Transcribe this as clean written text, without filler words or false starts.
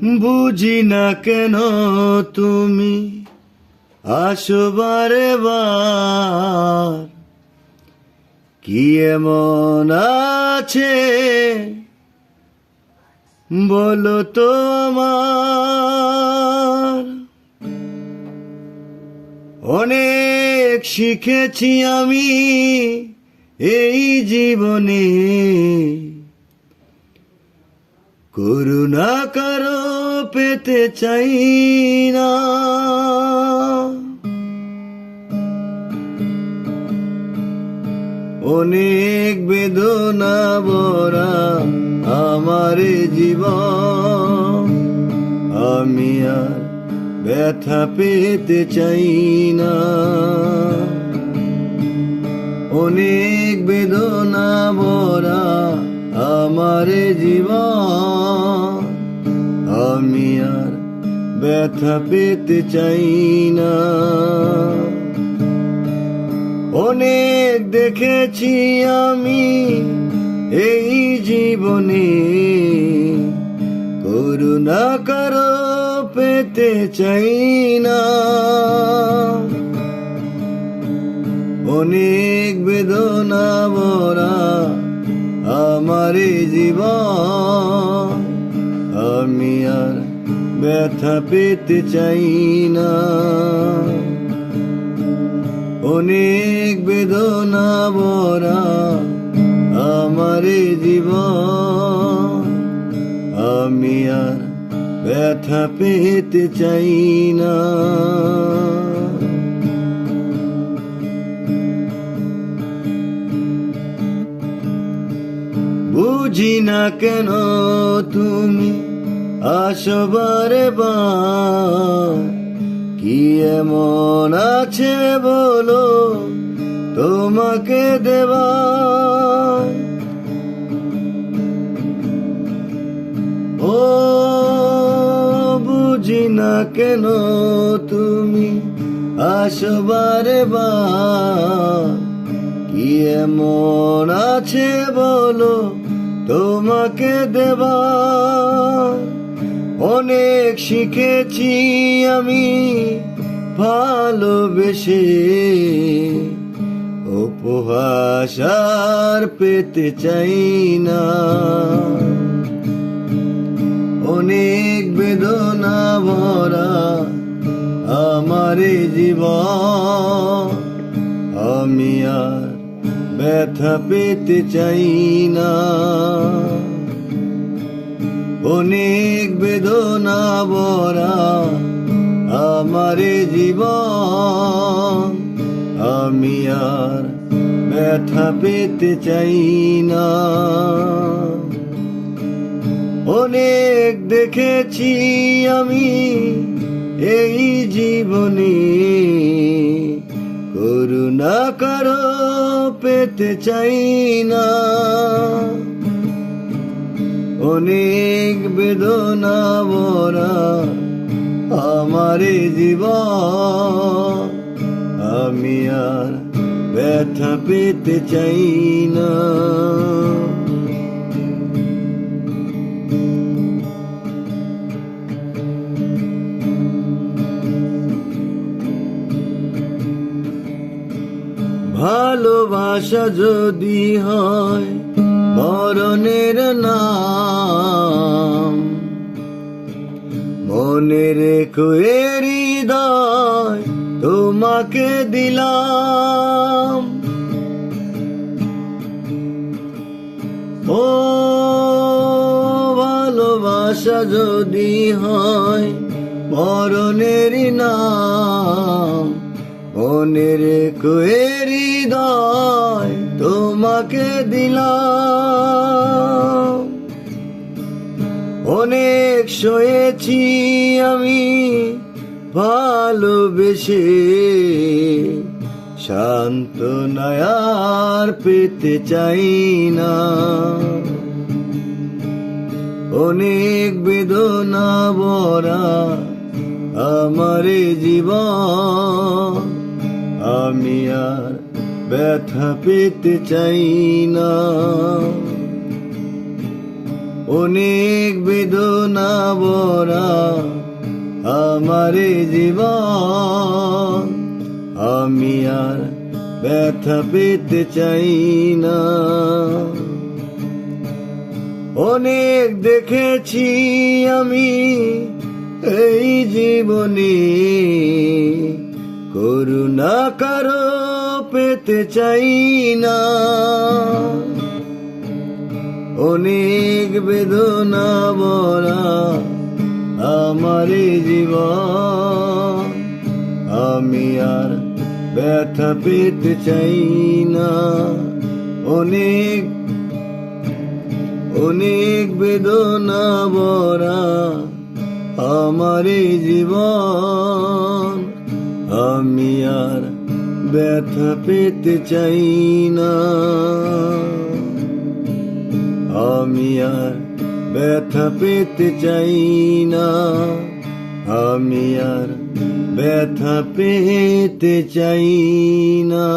বুঝি না কেন তুমি আসো বারে বার, কি এমন আছে বলো তো আমার। অনেক শিখেছি আমি এই জীবনে, করুণা কারো পেতে চাই না। অনেক বেদনা ভরা আমার জীবন, আমি আর ব্যথা পেতে চাই না। অনেক বেদনা ভরা আমার জীবন, আমি আর ব্যথা পেতে চাই না। অনেক দেখেছি আমি এই জীবনে, করুণা কারো পেতে চাই না। অনেক বেদনা ভরা আমার জীবন, আমি আর ব্যথা পেতে চাই না। অনেক বেদনা ভরা আমার জীবন, আমি আর ব্যথা পেতে চাই না। বুঝি না কেন তুমি আসো বারে বার, কি এমন আছে বলো তোমাকে দেবার। ও বুঝি না কেন তুমি আসো বারে বার, কি এমন আছে বলো তোমাকে দেবার। অনেক শিখেছি আমি ভালোবেসে, উপহাস আর পেতে চাই না। অনেক বেদনা ভরা আমার জীবন, আমি আর ব্যথা পেতে চাই না। অনেক বেদনা ভরা আমার জীবন, আমি আর ব্যথা পেতে চাই না। অনেক দেখেছি আমি এই জীবনে, করুণা কারো পেতে চাই না। অনেক বেদনা ভরা আমার জীবন, আমি আর ব্যথা পেতে চাই না। ভালোবাসা যদি হয় মরণের নাম, মনে রেখো এ হৃদয় তোমাকে দিলাম। ও ভালোবাসা যদি হয় মরণের নাম, মনে রেখো এ হৃদয় তোমাকে দিলাম। অনেক সয়েছি আমি ভালোবেসে, সান্ত্বনা আর পেতে চাই না। অনেক বেদনা ভরা আমার জীবন, আমি আর ব্যথা পেতে চাই না। অনেক বেদনা ভরা আমার এই জীবন, আমি আর ব্যথা পেতে চাই না। অনেক দেখেছি আমি এই জীবনে, করুণা কারো পেতে চাই না। অনেক বেদনা ভরা আমার এই জীবন, আমি আর ব্যথা পেতে চাই না। অনেক অনেক বেদনা ভরা আমার এই জীবন, আমি আর ব্যথা পেতে চাই না। আমি আর ব্যথা পেতে চাই না। আমি আর ব্যথা পেতে চাই না।